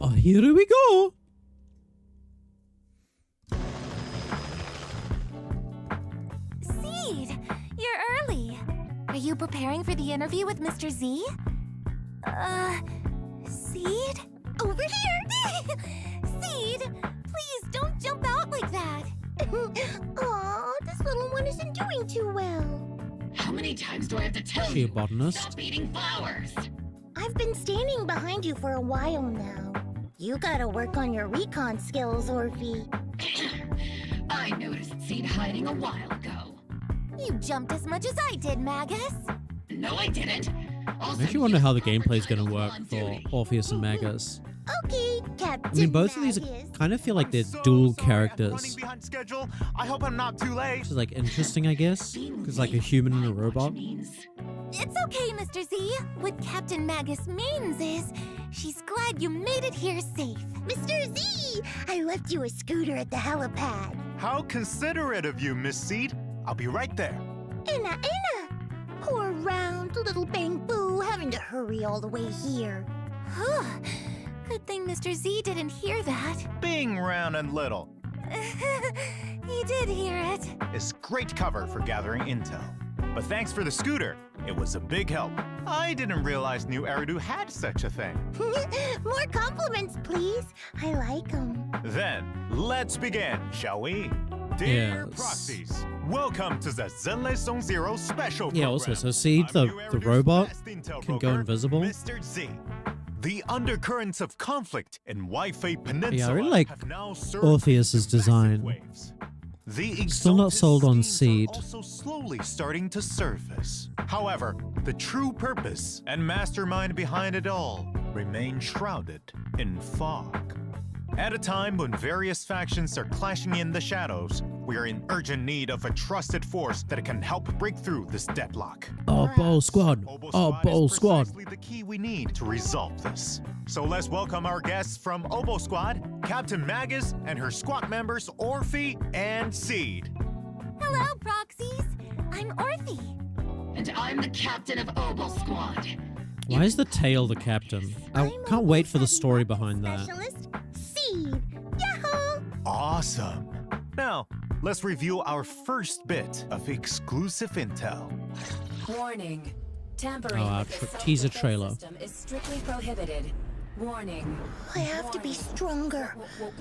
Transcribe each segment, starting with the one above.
Oh, here we go. Seed, you're early. Are you preparing for the interview with Mr. Z? Seed? Over here! Seed, please don't jump out like that. Aw, this little one isn't doing too well. How many times do I have to tell She a you? botanist? Stop eating flowers! I've been standing behind you for a while now. You gotta work on your recon skills, Orphe. I noticed Seed hiding a while ago. You jumped as much as I did, Magus. No, I didn't. Also, I actually wonder how the you gameplay is going to were work on for duty. Orpheus and Magus. Okay, Captain I mean, both of these Magus. kind of feel like they're So dual sorry, I'm running characters. behind schedule. I hope I'm not too late. Which is like interesting, I guess. Because like a human and a robot. It's okay, Mr. Z. What Captain Magus means is she's glad you made it here safe. Mr. Z! I left you a scooter at the helipad. How considerate of you, Miss Seed. I'll be right there. Inna. Poor round little Bang Boo having to hurry all the way here. Good thing Mr. Z didn't hear that. Being round and little He did hear it. is great cover for gathering intel. But thanks for the scooter. It was a big help. I didn't realize New Eridu had such a thing. More compliments, please. I like them. Then, let's begin, shall we? Dear Yes. proxies, welcome to the Zenless on Zero special Yeah, program. also, so Seed, I'm the New Eridu's robot, best intel can go broker, invisible. Mr. Z. The undercurrents of conflict in Wi-Fi Peninsula Yeah, I really like have now surged Orpheus's into massive design. waves. The Still not exalted sold on schemes Seed. are also slowly starting to surface. However, the true purpose and mastermind behind it all remain shrouded in fog. At a time when various factions are clashing in the shadows, we are in urgent need of a trusted force that can help break through this deadlock. Oh, Bowl Squad. Obo Oh, Squad Bowl is Squad. precisely the key we need to resolve this. So let's welcome our guests from Obo Squad, Captain Magus and her squad members Orphe and Seed. Hello, Proxies. I'm Orphe. And I'm the captain of Obo Squad. Why is the tail the captain? I can't wait for the story behind that. Specialist, Seed. Yahoo! Awesome. Now, let's review our first bit of exclusive intel. Warning. Tampering Oh, our with the teaser self-defense trailer. system is strictly prohibited. Warning. I have to be stronger.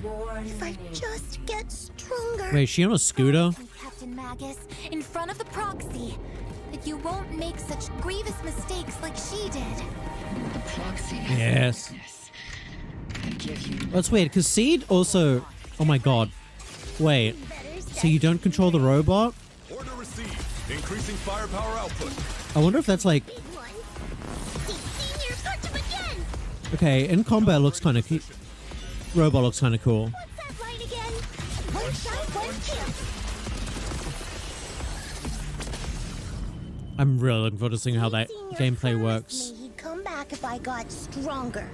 Warning. If I just get stronger. Wait, is she on a scooter? Captain Magus, in front of the proxy. That you won't make such grievous mistakes like she did. The proxy has Yes. weakness. I give you That's weird, because Seed also... Oh my god. Wait, so you don't control the robot? Order received. Increasing firepower output. I wonder if that's like... Big one. Senior, punch him again! Okay, in combat looks kind of... Robot looks kind of cool. What's that line again? One shot, one kill. I'm really looking forward to seeing how that Senior gameplay promised works. me he'd come back if I got stronger.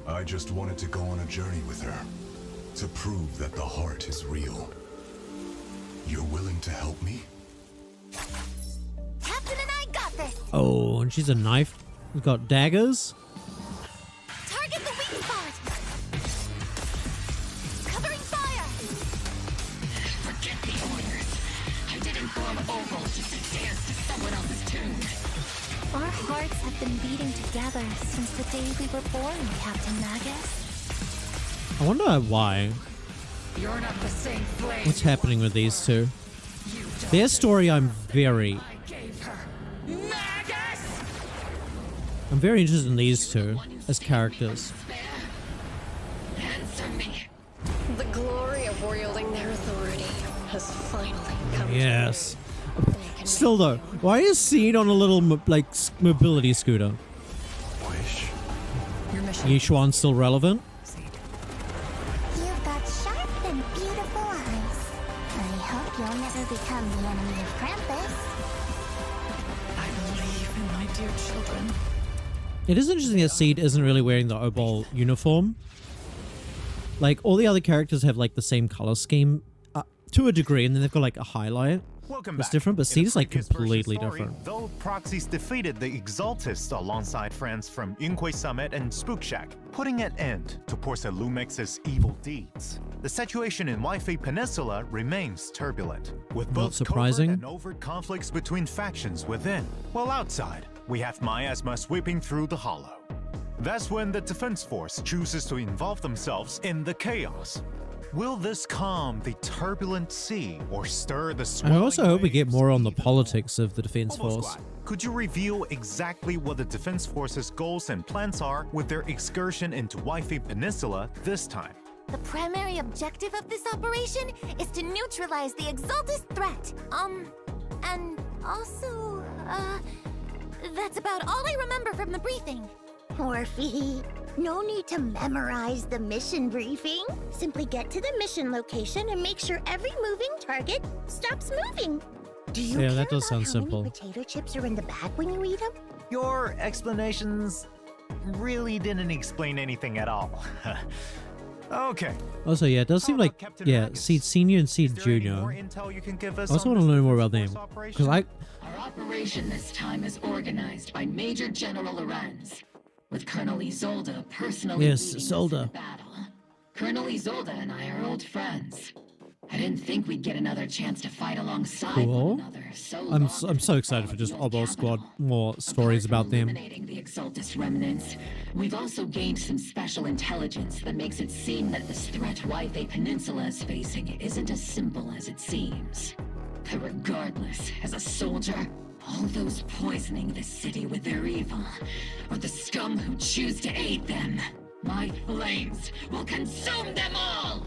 I just wanted to go on a journey with her. To prove that the heart is real. You're willing to help me? Captain and I got this. Oh, and she's a knife. We've got daggers. Target the weak spot. Covering fire. forget the orders. I didn't form Obo just to dance to someone else's tune. Our hearts have been beating together since the day we were born, Captain Magus. I wonder why. You're not the same flame. What's happening with these two? You don't Their story I'm very... I gave her. Magus! I'm very interested in these two as characters. Answer me. The glory of wielding their authority has finally come Yes. to me. Still though, why is Seed on a little mobility scooter? Wish. Your mission. Yishuan's still relevant? You've got sharp and beautiful eyes. I hope you'll never become the enemy of Krampus. I believe in my dear children. It is interesting that Seed isn't really wearing the Obol uniform. Like, all the other characters have like the same color scheme to a degree, and then they've got like a highlight. Welcome It's back. different, but In Seed the is like previous version completely story, different. Though Proxies defeated the Exaltists alongside friends from Yunhui Summit and Spook Shack, putting an end to Porcelain Lumex's evil deeds. The situation in Wi-Fi Peninsula remains turbulent, with Not both surprising. covert and overt conflicts between factions within, while outside, we have Miasma sweeping through the hollow. That's when the Defense Force chooses to involve themselves in the chaos. Will this calm the turbulent sea or stir the I swelling also hope we get waves more on the even politics of the Defense Obo Force. Squad, could you reveal exactly what the Defense Force's goals and plans are with their excursion into Wi-Fi Peninsula this time? The primary objective of this operation is to neutralize the Exaltist threat. And also, that's about all I remember from the briefing. Morphe, no need to memorize the mission briefing. Simply get to the mission location and make sure every moving target stops moving. Do you Yeah, care that does about sound how simple. many potato chips are in the bag when you eat them? Your explanations really didn't explain anything at all. Okay. Also, yeah, it does seem How about like, Captain yeah, Magus? Seed Senior and Is Seed there any more Junior. intel you can give us I also on want to this learn more about Defense them. Force Because operation? Our operation this time is organized by Major General Lorenz, with Colonel Isolde personally Yes, leading us Isolde. in the battle. Colonel Isolde and I are old friends. I didn't think we'd get another chance to fight alongside Cool. one another so I'm long I'm so excited for just Obo Squad. More stories about them. Eliminating the Exaltist remnants, we've also gained some special intelligence that makes it seem that this threat Wi-Fi Peninsula is facing isn't as simple as it seems. But regardless, as a soldier, all those poisoning the city with their evil, or the scum who choose to aid them, my flames will consume them all!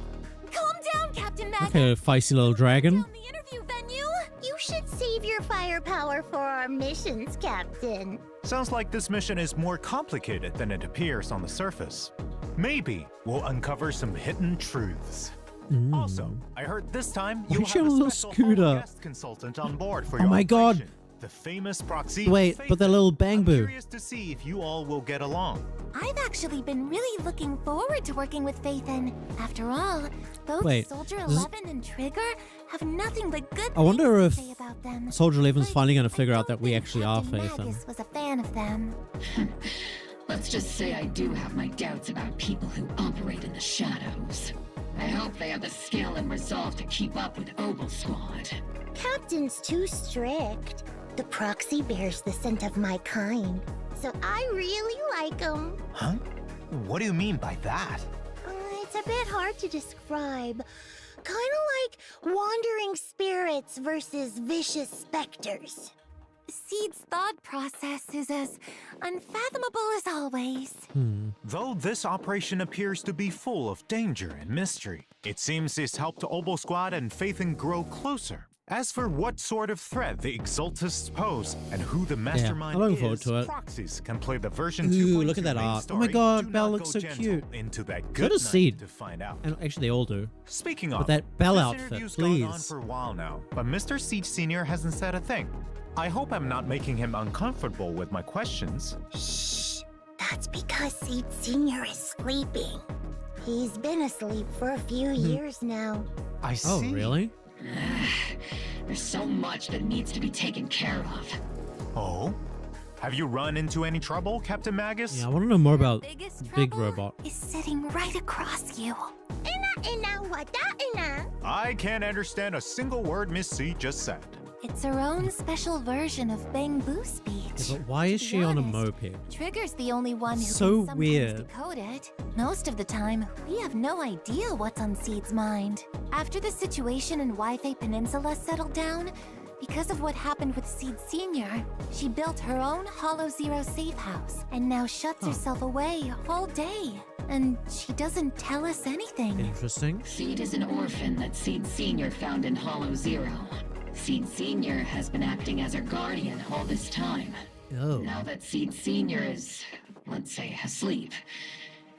Calm down, Captain Magus. Okay, feisty little dragon. Down the interview venue. You should save your firepower for our missions, Captain. Sounds like this mission is more complicated than it appears on the surface. Maybe we'll uncover some hidden truths. Also, I heard this time Why you is she have on a a little special scooter? holo guest consultant on board for Oh your my God. operation, the famous Proxy. Wait, but that little bang I'm boo. curious to see if you all will get along. I've actually been really looking forward to working with Faithin. After all, both Wait, Soldier this is- 11 and Trigger have nothing but good I wonder things if to say about them. Soldier 11's But finally going to I figure out don't that we think actually are Captain Faithin. Magus was a fan of them. Let's just say I do have my doubts about people who operate in the shadows. I hope they have the skill and resolve to keep up with Obo Squad. Captain's too strict. The proxy bears the scent of my kind, so I really like him. Huh? What do you mean by that? It's a bit hard to describe. Kind of like wandering spirits versus vicious specters. Seed's thought process is as unfathomable as always. Though this operation appears to be full of danger and mystery, it seems it's helped Obo Squad and Faithin grow closer. As for what sort of threat the Exaltists pose and who the mastermind I'm looking is, forward to it. Proxies can play the version Ooh, 2.2 look at that main art. Oh story. my God, Do Belle not looks go so gentle cute. Into that So good does night Seed. to find out. And actually, they all do. Speaking But of, that Belle this outfit, interview's gone on please. for a while now, but Mr. Seed Senior hasn't said a thing. I hope I'm not making him uncomfortable with my questions. Shh. That's because Seed Senior is sleeping. He's been asleep for a few years now. I see. Oh, really? There's so much that needs to be taken care of. Oh? Have you run into any trouble, Captain Magus? Yeah, I want to know more about Biggest Big trouble Robot. is sitting right across you. I can't understand a single word Miss C just said. It's her own special version of Bamboo speech. Yeah, but why is To she be on a honest, moped? Trigger's the only one who So can sometimes weird. decode it. Most of the time, we have no idea what's on Seed's mind. After the situation in Wi-Fi Peninsula settled down, because of what happened with Seed Senior, she built her own Hollow Zero safe house and now shuts herself away all day. And she doesn't tell us anything. Interesting. Seed is an orphan that Seed Senior found in Hollow Zero. Seed Senior has been acting as her guardian all this time. Oh. Now that Seed Senior is, let's say, asleep,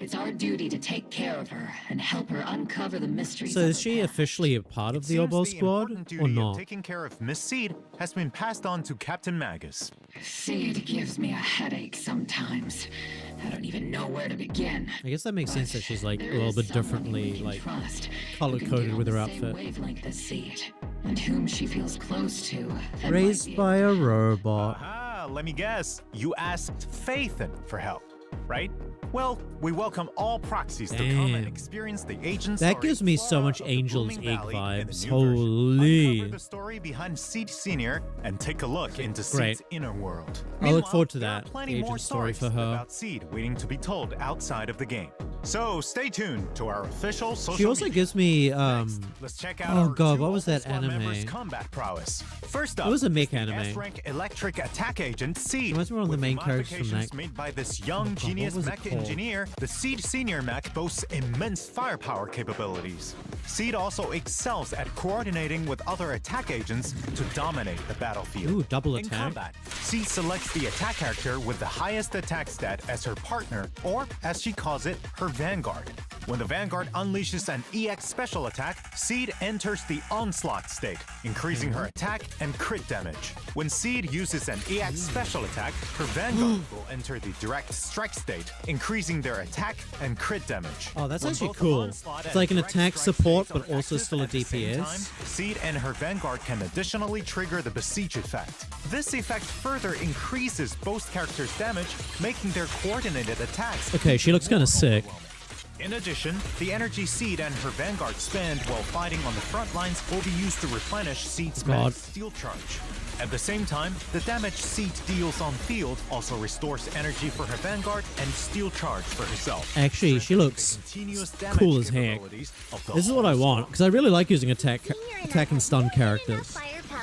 It's our duty to take care of her and help her uncover the mysteries So of is her she past. officially a part of the Seems Oboe the squad important or duty of not? taking care of Miss Seed has been passed on to Captain Magus. Seed gives me a headache sometimes. I don't even know where to begin. I guess that makes sense that she's like a There little is bit someone who we differently can like trust, who color-coded can get with on her the same outfit. wavelength as Seed, and whom she feels close to. that might Raised be by able a to- robot. Ah, let me guess. You asked Phaethon for help, right? Well, we welcome all proxies to come and Damn. experience the agent That story gives me flora so much of the Angel's Blooming Egg Valley in the vibes. new version. Holy. Uncover the story behind Seed Senior and take a look into Great. Seed's inner world. I look Meanwhile, forward to there are that, plenty the more agent story for stories her. about Seed waiting to be told outside of the game. So stay tuned to our official social She also media. gives me Next, let's check out oh our god, two what was that Squad members' anime? combat prowess. First up, It was a is mech the anime. S-rank electric attack agent Seed. Reminds me of one of the With main characters from modifications that- made by this Oh young god, what genius was it mech called? engineer, the Seed Senior mech boasts immense firepower capabilities. Seed also excels at coordinating with other attack agents to dominate the battlefield. Ooh, double In attack. combat, Seed selects the attack character with the highest attack stat as her partner, or as she calls it, her Vanguard. When the Vanguard unleashes an EX special attack, Seed enters the onslaught state, increasing her attack and crit damage. When Seed uses an EX special attack, her Vanguard will enter the direct strike state, increasing their attack and crit damage. Oh, that's When actually both cool. onslaught It's and like an direct attack strike support, states are but also active still a at the same DPS. time, Seed and her Vanguard can additionally trigger the Besiege effect. This effect further increases both characters' damage, making their coordinated attacks. Okay, she looks kinda sick. In addition, the energy Seed and her Vanguard spend while fighting on the front lines will be used to replenish Seed's God. max steel charge. At the same time, the damage Seed deals on field also restores energy for her Vanguard and steel charge for herself. Actually, she strengthening looks the continuous damage cool as heck. capabilities of the This is what I whole want, because I really like using attack and stun characters.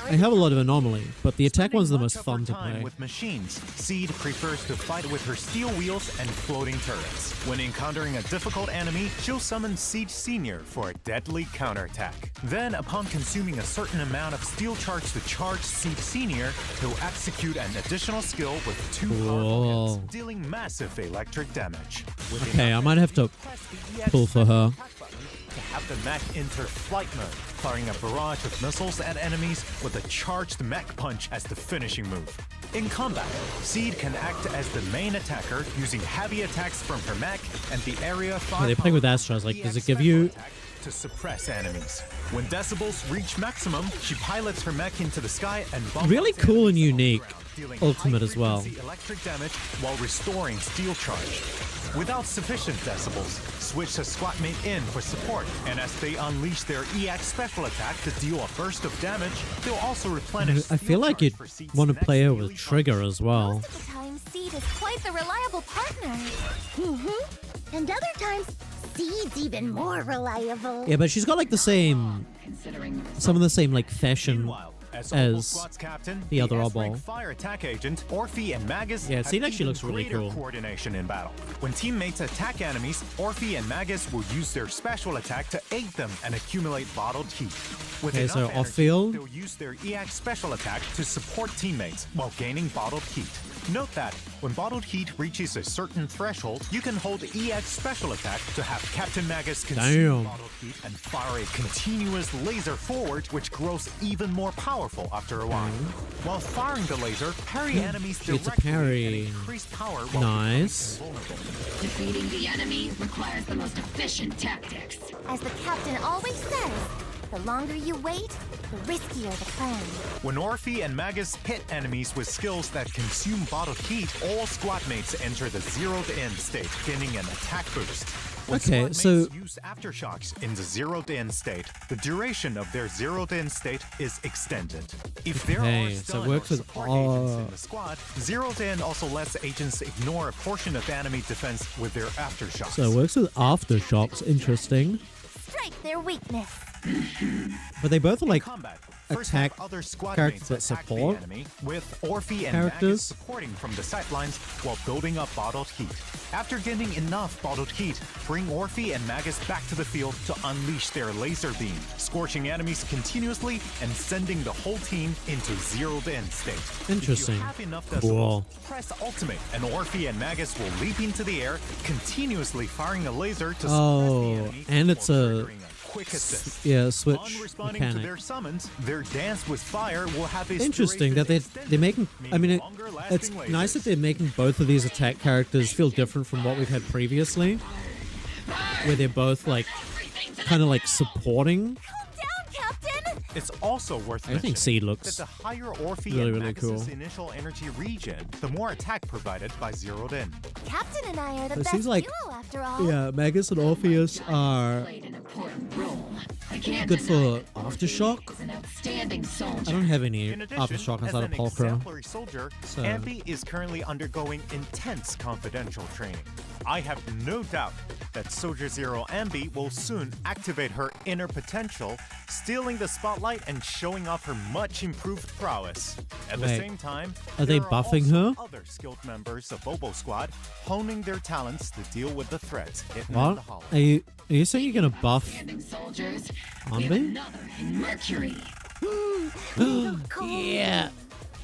I have a lot of anomaly, but the attack one's the Spending most much of fun her to time play. with machines, Seed prefers to fight with her steel wheels and floating turrets. When encountering a difficult enemy, she'll summon Seed Senior for a deadly counterattack. Then, upon consuming a certain amount of steel charge to charge Seed Senior, he'll execute an additional skill with two powerful Cool. hits, dealing massive electric damage. With Okay, enough I might have to energy, press the EX pull for her. attack button to have the mech enter flight mode, firing a barrage of missiles at enemies with a charged mech punch as the finishing move. In combat, Seed can act as the main attacker using heavy attacks from her mech and the area they play with Astros, like, does it give you- to suppress enemies. When decibels reach maximum, she pilots her mech into the sky and bombs Really cool and enemies on the unique ground, dealing ultimate as well. high-frequency electric damage while restoring steel charge. Without sufficient decibels, switch a squad mate in for support, and as they unleash their EX special attack to deal a burst of damage, they'll also replenish. I feel steel like charge you'd for Seed's want to next play her with melee Trigger punch. as well. Most of the time, Seed is quite the reliable partner. And other times, Seed's even more reliable. Yeah, but she's got like the same, Considering the some of the same like fashion Meanwhile, as as Opal Squad's captain, the other S-rank Oboe. fire attack agent, Orphe and Magus Yeah, have Seed actually even looks really greater cool. coordination in battle. When teammates attack enemies, Orphe and Magus will use their special attack to aid them and accumulate bottled heat. With Okay, enough so energy, off-field? they'll use their EX special attack to support teammates while gaining bottled heat. Note that when bottled heat reaches a certain threshold, you can hold EX special attack to have Captain Magus consume Damn. bottled heat and fire a continuous laser forward, which grows even more powerful after a while. While firing the laser, parry enemies She gets a directly parry. and increase power while Nice. becoming invulnerable. defeating the enemy requires the most efficient tactics. As the captain always says, the longer you wait, the riskier the plan. When Orphe and Magus hit enemies with skills that consume bottled heat, all squad mates enter the zeroed in state, gaining an attack boost. When Okay, squad so- mates use aftershocks in the zeroed in state, the duration of their zeroed in state is extended. If there Okay, are so it stun works or with support all- agents in the squad, zeroed in also lets agents ignore a portion of enemy defense with their aftershocks. So it works with aftershocks. Interesting. Strike their weakness. But they both are like combat, First attack have other squad characters mates that attack support the enemy, with Orphe and characters. Magus supporting from the sidelines while building up bottled heat. After getting enough bottled heat, bring Orphe and Magus back to the field to unleash their laser beam, scorching enemies continuously and sending the whole team into zeroed-in state. Interesting. If you have enough Cool. decibels, press ultimate, and Orphe and Magus will leap into the air, continuously firing a laser to suppress Oh, the enemy and it's while a triggering quick assist. yeah, switch Upon responding to mechanic. their summons, their dance with fire will have its Interesting that duration they're making. extended, I mean, meaning longer-lasting it's nice that lasers. they're making both of these attack characters feel different from what we've had previously, where they're both like kind of like supporting. Calm down, Captain! It's also worth I think mentioning Seed that looks the higher Orphe really, and really Magus's cool. initial energy regen, the more attack provided by zeroed in. Captain and I are the It best seems like- duo after all. Yeah, Magus and Orpheus are Played an important role. I can't good deny for aftershock. he's an outstanding soldier. I don't have any In addition, aftershock as outside an of Pulchra. exemplary soldier, So- Ambi is currently undergoing intense confidential training. I have no doubt that Soldier Zero Ambi will soon activate her inner potential, stealing the spotlight and showing off her much improved prowess. At the Wait, same time, are they there buffing also her? other skilled members of Bobo Squad honing their talents to deal with the threats hidden in What? the hollow. Are you saying you're gonna buff Outstanding soldiers. We have Ambi? another in Mercury. Yeah.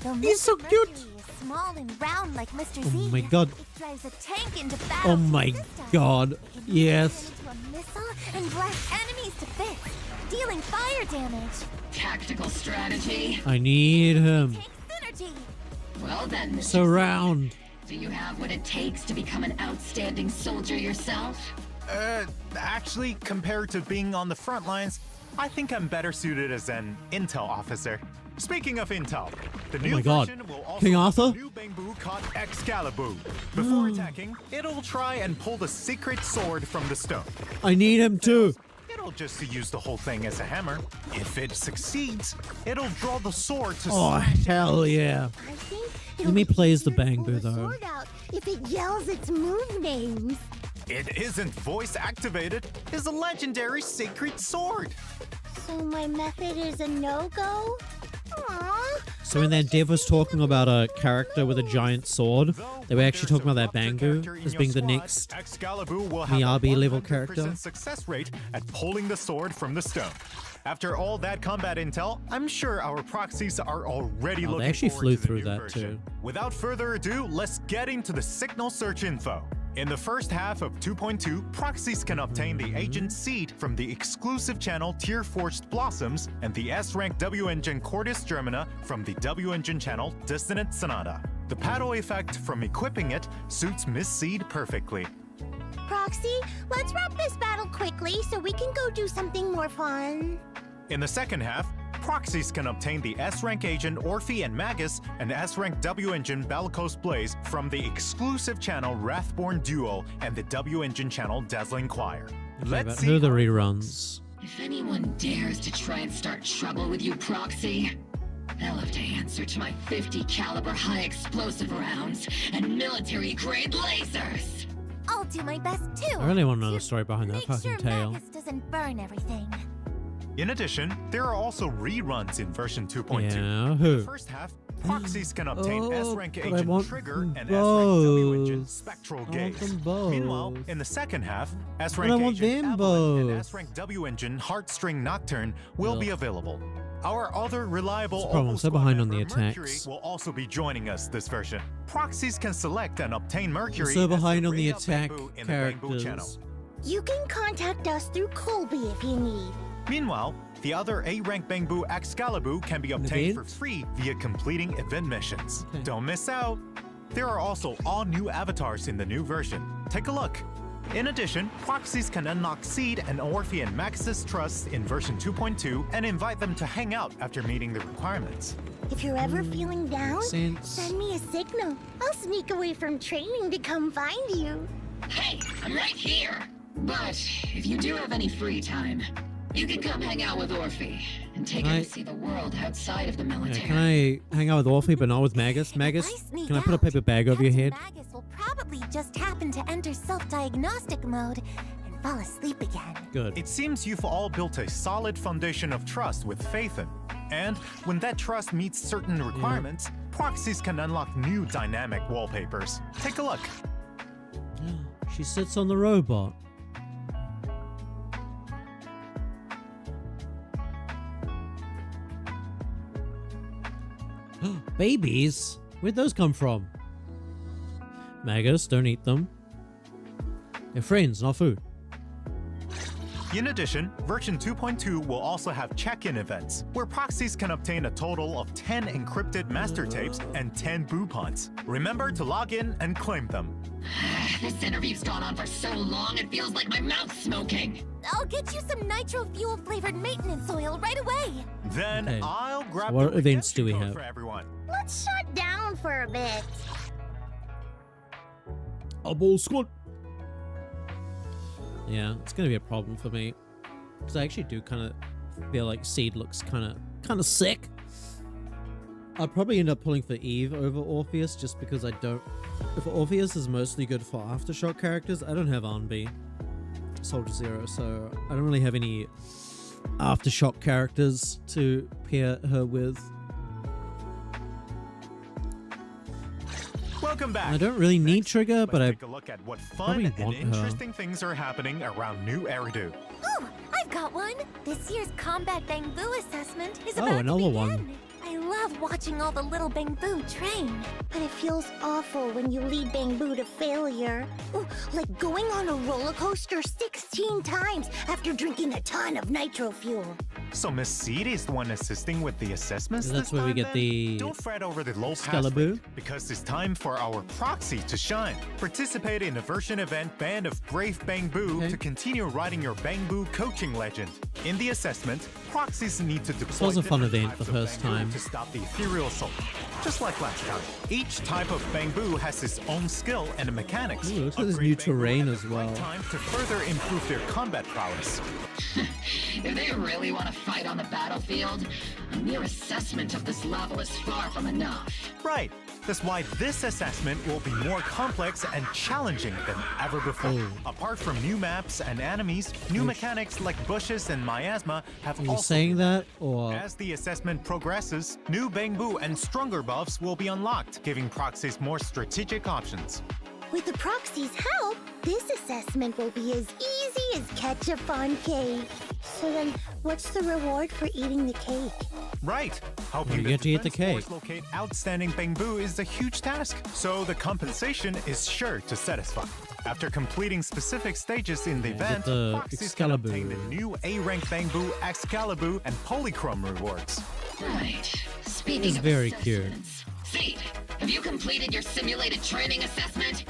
Though He's so Mr. cute. Mercury is small and round like Mr. Oh Z. my god. It drives a tank into battle. Oh to my assist us. god. It can Yes. turn into a missile and blast enemies to bits, dealing fire damage. Tactical strategy. I need him. Tank synergy. Well then, Mr. Surround. Do you have what it takes to become an outstanding soldier yourself? Actually, compared to being on the front lines, I think I'm better suited as an intel officer. Speaking of intel, the new my God. version will also King have a Arthur? new Bangbu called Excalibur. Before attacking, it'll try and pull the secret sword from the stone. I need him too. It'll just use the whole thing as a hammer. If it succeeds, it'll draw the sword to Oh slash hell yeah. I think Let me play as the Bang Bangbu, though. Sword out if it yells its move names. It isn't voice activated. It's a legendary sacred sword. So my method is a no-go? Aww. So when that dev was talking about a character with a giant sword, Though, they were when actually there's talking about that a rougher character Bangbu in as your being the squad, next Excalibur will have a Miyabi level 100% character. success rate at pulling the sword from the stone. After all that combat intel, I'm sure our proxies are already Oh, they looking actually forward flew to the through new that version. too. Without further ado, let's get into the signal search info. In the first half of 2.2, proxies can obtain the agent seed from the exclusive channel Tear Forged Blossoms and the S-rank W-engine Cordis Germina from the W-engine channel Dissonant Sonata. The paddle effect from equipping it suits Miss Seed perfectly. Proxy, let's wrap this battle quickly so we can go do something more fun. In the second half, proxies can obtain the S-rank agent Orphe and Magus and S-rank W-engine Bellicose Blaze from the exclusive channel Wrathborn Duo and the W-engine channel Dazzling Choir. Okay, Let's but see who are the how it reruns? If anyone dares to try and start trouble with you, Proxy, they'll have to answer to my 50 caliber high explosive rounds and military grade lasers. I'll do my best too. I really want to know the story behind that Make fucking sure tail. Magus doesn't burn everything. In addition, there are also reruns in version 2.2. Yeah, In who? the first half, proxies can obtain Oh, S-rank but I agent want Trigger them and S-rank W-engine both. Spectral I want Gaze. them both. Meanwhile, in the second half, I S-rank want agent them Evelyn and both. S-rank W-engine Heartstring Nocturne will be Ugh. available. Our other reliable That's the problem, I'm Opal so Squad behind on the member, Mercury, attacks. will also be joining us this version. Proxies can select and obtain Mercury so as the behind on the radio attack Bangbu in the Bangbu channel. characters. You can contact us through Colby if you need. Meanwhile, the other A-rank Bangbu Excalibur can be obtained for event? free via completing event missions. Okay. Don't miss out! There are also all new avatars in the new version. Take a look. In addition, proxies can unlock Seed and Orphe and Max's Trust in version 2.2 and invite them to hang out after meeting the requirements. If you're ever feeling down, Sense. send me a signal. I'll sneak away from training to come find you. Hey, I'm right here. But if you do have any free time, you can come hang out with Orphe and take her Right. to see the world outside of the Yeah, military. can I hang out with Orphe but not with Magus? Magus, If I sneak can I put a out, paper bag over your Captain head? Magus will probably just happen to enter self-diagnostic mode and fall asleep again. Good. It seems you've all built a solid foundation of trust with Phaethon, And when that trust meets certain requirements, proxies can unlock new dynamic wallpapers. Take a look. She sits on the robot. Babies? Where'd those come from? Magus, don't eat them. They're friends, not food. In addition, version 2.2 will also have check-in events, where proxies can obtain a total of 10 encrypted master tapes and 10 boopons. Remember to log in and claim them. This interview's gone on for so long, it feels like my mouth's smoking. I'll get you some nitro fuel flavored maintenance oil right away. Then Okay. I'll grab What the events do we code have? for everyone. Let's shut down for a bit. A ball squad. Yeah, it's gonna be a problem for me because I actually do kind of feel like Seed looks kind of sick. I'll probably end up pulling for Eve over Orpheus just because I don't. If Orpheus is mostly good for Aftershock characters, I don't have Arnby, Soldier Zero, so I don't really have any Aftershock characters to pair her with. Welcome back. I don't really need Next, Trigger, let's but I take a look at what probably fun and want her. interesting things are happening around New Eridu. Ooh, I've got one. This year's Combat Bangbu assessment is Oh, about to another begin. one. I love watching all the little Bangbu train. But it feels awful when you lead Bangbu to failure. Ooh, like going on a roller coaster 16 times after drinking a ton of nitro fuel. So Miss Seed is the one assisting with the assessments. That's this where we time, get then? the Don't fret over the low pass Excalibur. rate, because it's time for our proxy to shine. Participate in the version event Band of Brave Bangbu Okay. to continue riding your Bangbu coaching legend. In the assessment, proxies need to deploy was a fun different event types the of first Bangbu time. to stop the ethereal assault. Just like last time, each type of Bangbu has its own skill and mechanics. Ooh, looks like there's Upgrade new Bangbu terrain at as the right well. time to further improve their combat prowess. If they really want to fight on the battlefield, a mere assessment of this level is far from enough. Right. That's why this assessment will be more complex and challenging than ever before. Oh. Apart from new maps and enemies, new mechanics like bushes and miasma have Are you also saying been that, or As the assessment progresses, new Bangbu and stronger buffs will be unlocked, giving proxies more strategic options. With the proxy's help, this assessment will be as easy as ketchup on cake. So then, what's the reward for eating the cake? Right. Helping You the get to eat the defense cake. force locate outstanding Bangbu is a huge task, so the compensation is sure to satisfy. After completing specific stages in the Yeah, event, get the proxies can Excalibur. obtain the new A-rank Bangbu, Excalibur, and Polychrome rewards. Right. Speaking It's of very cute. assessments, Seed, have you completed your simulated training assessment?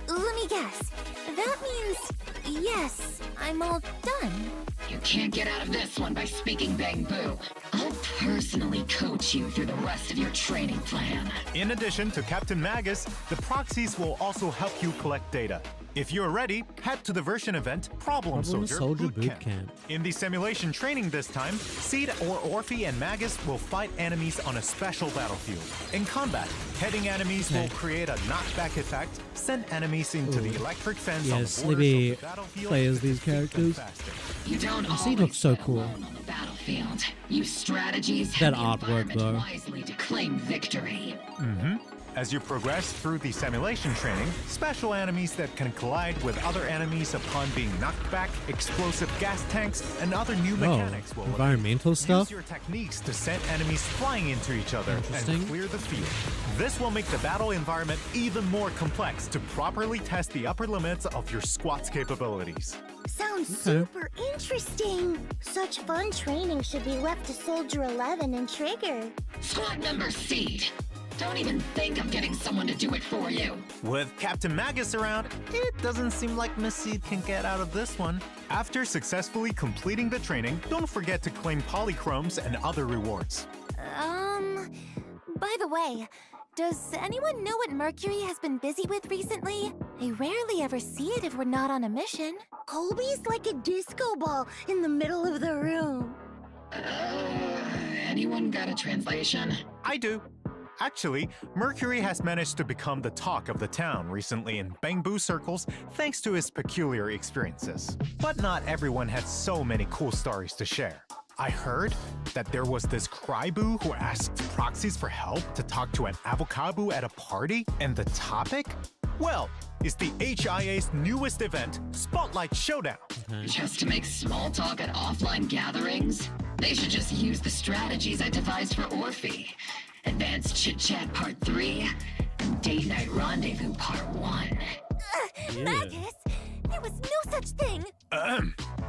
Let me guess. That means yes, I'm all done. You can't get out of this one by speaking Bangbu. I'll personally coach you through the rest of your training plan. In addition to Captain Magus, the proxies will also help you collect data. If you're ready, head to the version event Problem Soldier Boot Camp. In the simulation training this time, Seed or Orphe and Magus will fight enemies on a special battlefield. In combat, hitting enemies will create a knockback effect, send enemies into the electric fence Yeah, on the borders Sleepy of the battlefield, plays and these defeat them characters. faster. You don't Seed always looks so fight cool. alone on the battlefield. Use strategies That and the artwork, environment though. wisely to claim victory. As you progress through the simulation training, special enemies that can collide with other enemies upon being knocked back, explosive gas tanks, and other new mechanics will appear. environmental stuff? Use your techniques to send enemies flying into each other Interesting. and clear the field. This will make the battle environment even more complex to properly test the upper limits of your squad's capabilities. Sounds Okay. super interesting. Such fun training should be left to Soldier 11 and Trigger. Squad member Seed, don't even think of getting someone to do it for you. With Captain Magus around, it doesn't seem like Miss Seed can get out of this one. After successfully completing the training, don't forget to claim polychromes and other rewards. By the way, does anyone know what Mercury has been busy with recently? I rarely ever see it if we're not on a mission. Colby's like a disco ball in the middle of the room. Anyone got a translation? I do. Actually, Mercury has managed to become the talk of the town recently in Bangbu circles thanks to his peculiar experiences. But not everyone had so many cool stories to share. I heard that there was this cryboo who asked proxies for help to talk to an avocado at a party, and the topic? Well, it's the HIA's newest event, Spotlight Showdown. Just to make small talk at offline gatherings? They should just use the strategies I devised for Orphe. Advanced Chit Chat Part 3 and Date Night Rendezvous Part 1. Magus, there was no such thing.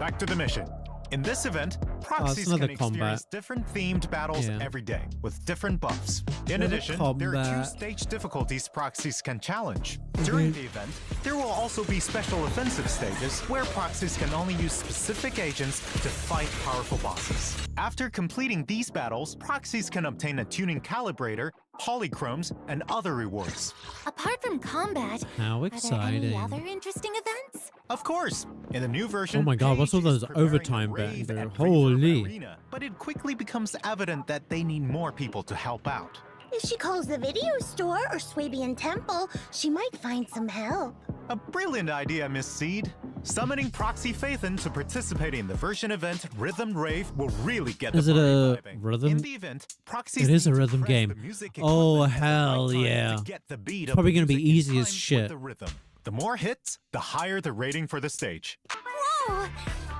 Back to the mission. In this event, proxies another can combat. experience different themed battles Yeah. every day with different buffs. In Another addition, there are 2 combat. stage difficulties proxies can challenge. During the event, there will also be special offensive stages where proxies can only use specific agents to fight powerful bosses. After completing these battles, proxies can obtain a tuning calibrator, polychromes, and other rewards. Apart from combat, How are there exciting. any other interesting events? Of course, in the new version, Oh my god, what's all Paige is those preparing a overtime rave band? at Holy. Reverb Arena, but it quickly becomes evident that they need more people to help out. If she calls the video store or Swabian Temple, she might find some help. A brilliant idea, Miss Seed. Summoning Proxy Phaethon to participate in the version event Rhythm Rave will really get the Is it party a vibing. rhythm? In the event, Proxies It is a need to rhythm press game. the music Oh, equipment at the right hell time yeah. to get the beat It's of probably the gonna be music in easy as time with shit. The rhythm. The more hits, the higher the rating for the stage. Whoa!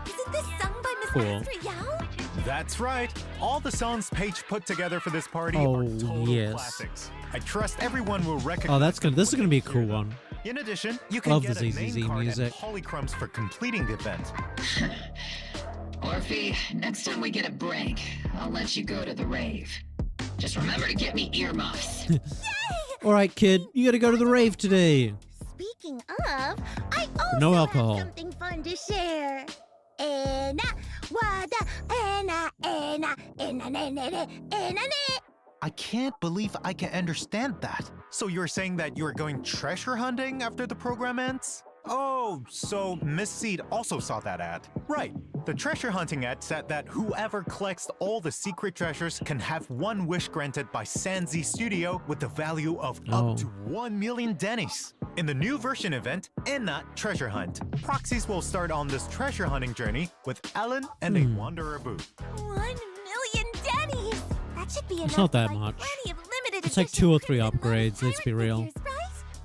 Isn't this sung by Miss Cool. Astrid Yao? That's right. All the songs Paige put together for this party Oh, are total yes. classics. I trust everyone will recognize. Oh, that's good. them This is when gonna be a they cool hear them. one. In addition, you can Love get the a ZZZ name card music. and polychromes for completing the event. Orphe, next time we get a break, I'll let you go to the rave. Just remember to get me earmuffs. Alright, kid, you gotta go to the rave today. Speaking of, I also No alcohol. have something fun to share. Ena, wada, ena, ena, ena, ne, ne, ne, ena, ne. I can't believe I can understand that. So you're saying that you're going treasure hunting after the program ends? Oh, so Miss Seed also saw that ad. Right. The treasure hunting ad said that whoever collects all the secret treasures can have one wish granted by Sanzi Studio with the value of Oh. up to 1 million Dennies. In the new version event, Enna Treasure Hunt, proxies will start on this treasure hunting journey with Ellen and a Wanderer Boo. 1 million Dennies! That should be enough It's not that to buy much. plenty of limited It's like edition 2 or 3 Crimson Lotus upgrades, let's be pirate real. figures, right?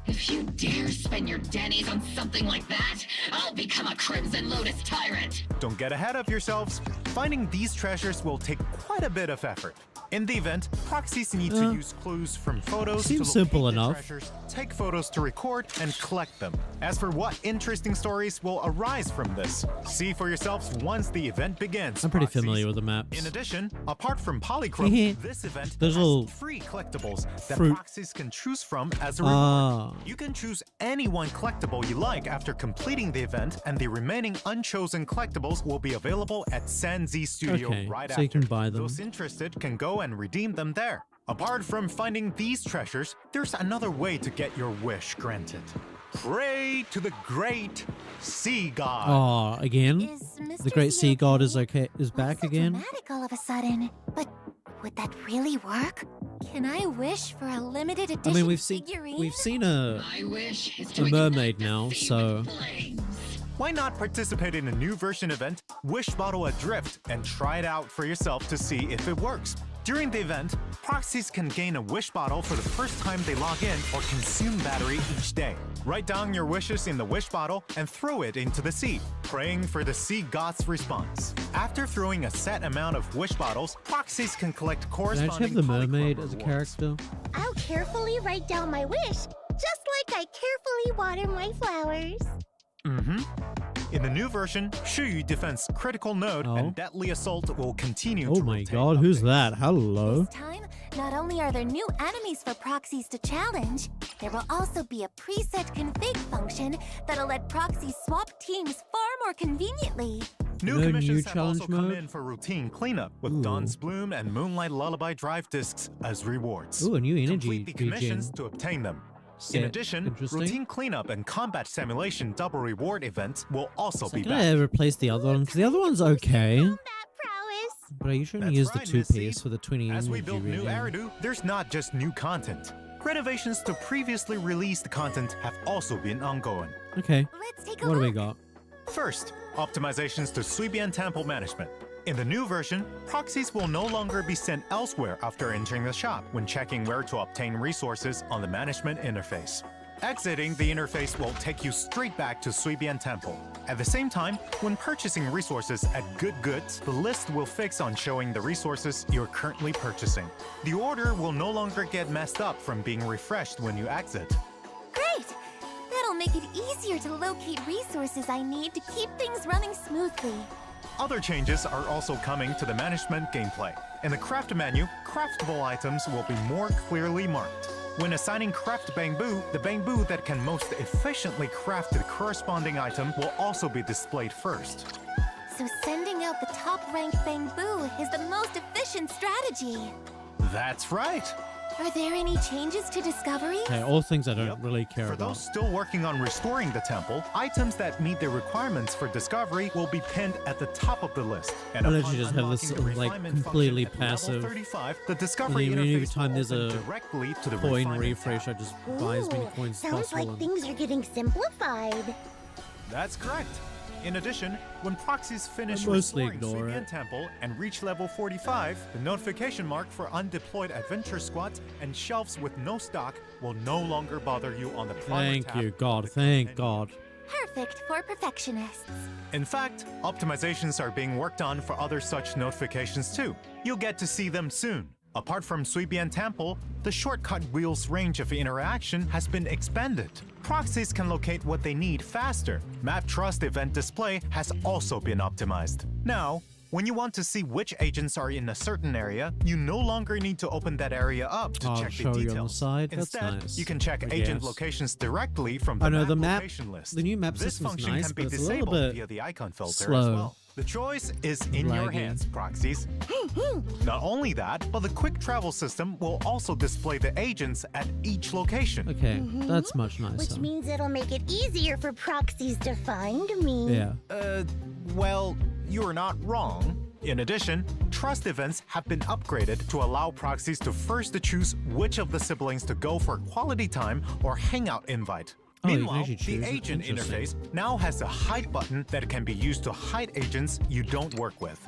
If you dare spend your Denny's on something like that, I'll become a Crimson Lotus tyrant. Don't get ahead of yourselves. Finding these treasures will take quite a bit of effort. In the event, proxies need to use clues from photos to seems locate simple the enough. treasures, take photos to record, and collect them. As for what interesting stories will arise from this, see for yourselves once the event begins. I'm pretty proxies. familiar with the maps. In addition, apart from polychrome, this event There's has little free collectibles that fruit. proxies can choose from as a reward. Ah. You can choose any one collectible you like after completing the event, and the remaining unchosen collectibles will be available at Sanzi Studio Okay, right so after. you can buy them. Those interested can go and redeem them there. Apart from finding these treasures, there's another way to get your wish granted. Pray to the great sea god. Oh, again? Is Mr. The Great Sea God is okay? is back Looks so again? dramatic all of a sudden. But would that really work? Can I wish for a limited edition I mean, we've seen figurine? a My wish is A to mermaid ignite the now, sea so- with flames. Why not participate in a new version event, Wish Bottle Adrift, and try it out for yourself to see if it works? During the event, proxies can gain a wish bottle for the first time they log in or consume battery each day. Write down your wishes in the wish bottle and throw it into the sea, praying for the sea god's response. After throwing a set amount of wish bottles, proxies can collect Can I corresponding just have the mermaid polychrome as a rewards. character? I'll carefully write down my wish, just like I carefully water my flowers. In the new version, Shuyu Defense Critical Node Oh. and Deadly Assault will continue Oh to my rotate god, who's updates. that? Hello? This time, not only are there new enemies for proxies to challenge, there will also be a preset config function that'll let proxies swap teams far more conveniently. New No new commissions have challenge also come mode? in for routine cleanup, with Ooh. Dawn's Bloom and Moonlight Lullaby drive discs as rewards. Ooh, a new energy Complete the commissions regen. to obtain them. Sick. In addition, Interesting. routine cleanup and combat simulation double reward events will also So be can back. I replace the other one? Because the other one's okay. Combat prowess. But I usually That's use right, the Miss 2-piece Seed. for the 20 As we energy build new regen. Eridu, there's not just new content. Renovations to previously released content have also been ongoing. Okay, Let's take a what do look. we got? First, optimizations to Swibian Temple management. In the new version, proxies will no longer be sent elsewhere after entering the shop when checking where to obtain resources on the management interface. Exiting the interface will take you straight back to Suibian Temple. At the same time, when purchasing resources at Good Goods, the list will fix on showing the resources you're currently purchasing. The order will no longer get messed up from being refreshed when you exit. Great! That'll make it easier to locate resources I need to keep things running smoothly. Other changes are also coming to the management gameplay. In the craft menu, craftable items will be more clearly marked. When assigning craft bamboo, the bamboo that can most efficiently craft the corresponding item will also be displayed first. So sending out the top-ranked bamboo is the most efficient strategy. That's right! Are there any changes to Discovery? Okay, all things I don't Yep. really care For about. those still working on restoring the temple, items that meet the requirements for discovery will be pinned at the top of the list. And Why don't upon you just have this, unlocking the like, refinement completely function at level passive, 35, the discovery and then every interface time will there's open a directly to the coin refinement refresh, I tab. just buy as many Ooh, coins as sounds possible. like and- things are getting simplified. That's correct. In addition, when proxies finish I mostly restoring ignore Suibian it. Temple and reach level 45, the notification mark for undeployed adventure squads and shelves with no stock will no longer bother you on the primer Thank tab you, of God. the Thank menu. God. Perfect for perfectionists. In fact, optimizations are being worked on for other such notifications too. You'll get to see them soon. Apart from Suibian Temple, the shortcut wheel's range of interaction has been expanded. Proxies can locate what they need faster. Map Trust event display has also been optimized. Now, when you want to see which agents are in a certain area, you no longer need to open that area up to Oh, check show the you details. on the side? That's Instead, nice, you can check I agent guess. locations directly from the I know map the map, location list. the new map This system's function nice, can be but it's a little disabled bit via the icon filter slow. as well. The choice is in your Laggy. hands, proxies. Not only that, but the quick travel system will also display the agents at each location. Okay, that's much nicer. Which means it'll make it easier for proxies to find me. Yeah. Well, you're not wrong. In addition, trust events have been upgraded to allow proxies to first choose which of the siblings to go for quality time or hangout invite. Oh, you can Meanwhile, actually the choose it. agent Interesting. interface now has a hide button that can be used to hide agents you don't work with.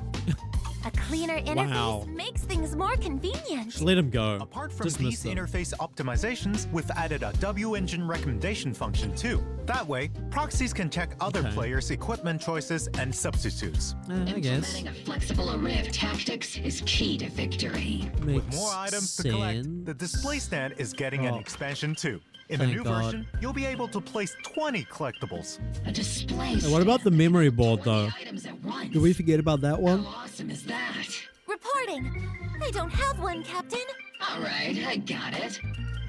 A cleaner interface Wow. makes things more convenient. Just let him go. Apart from Dismiss these them. interface optimizations, we've added a W-engine recommendation function too. That way, proxies can check other Okay. players' equipment choices and substitutes. I guess. Implementing a flexible array of tactics is key to victory. With Makes more items to collect, sense. the display stand is getting an Oh. expansion too. In the Thank new God. version, you'll be able to place 20 collectibles. A display. Hey, what about the memory board, though? 20 items at once. Did we forget about that one? How awesome is that? Reporting. I don't have one, Captain. All right, I got it.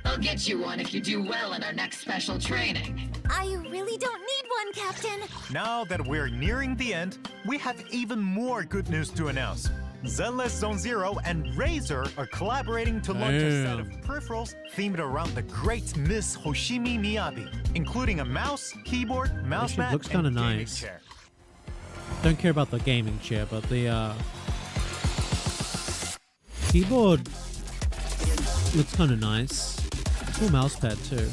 I'll get you one if you do well in our next special training. I really don't need one, Captain. Now that we're nearing the end, we have even more good news to announce. Zenless Zone Zero and Razer are collaborating to launch a set of Damn. peripherals themed around the great Miss Hoshimi Miyabi, including a mouse, keyboard, mouse Actually, mat, looks and kinda gaming nice. chair. Don't care about the gaming chair, but the keyboard looks kind of nice. Cool mouse pad too.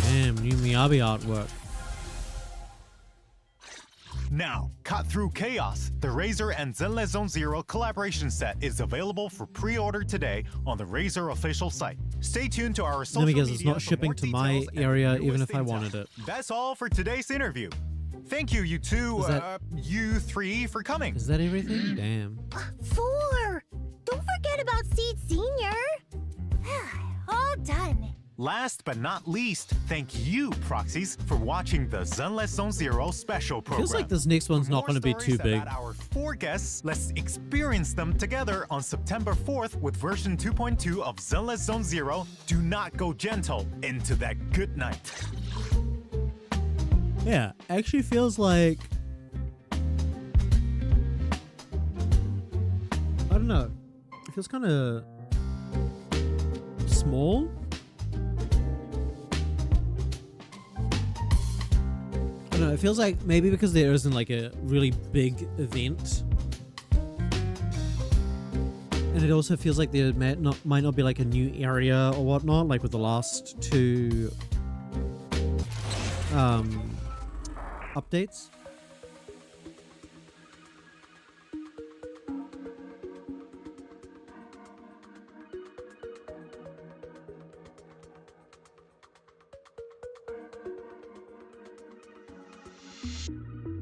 Damn, new Miyabi artwork. Now, cut through chaos. The Razer and Zenless Zone Zero collaboration set is available for pre-order today on the Razer official site. Stay tuned to our social Let me guess, it's media not for shipping more to my details and the area even newest if I intel. wanted it. That's all for today's interview. Thank you, you two, Is that- you three, for coming. Is that everything? Damn. 4. Don't forget about Seed Senior. All done. Last but not least, thank you, proxies, for watching the Zenless Zone Zero special program. Feels like this next one's For not more going to be too stories big. about our 4 guests, let's experience them together on September 4th with version 2.2 of Zenless Zone Zero. Do not go gentle into that good night. Yeah, actually feels like I don't know. It feels kind of small. I don't know. It feels like maybe because there isn't like a really big event. And it also feels like there might not be like a new area or whatnot, like with the last two updates.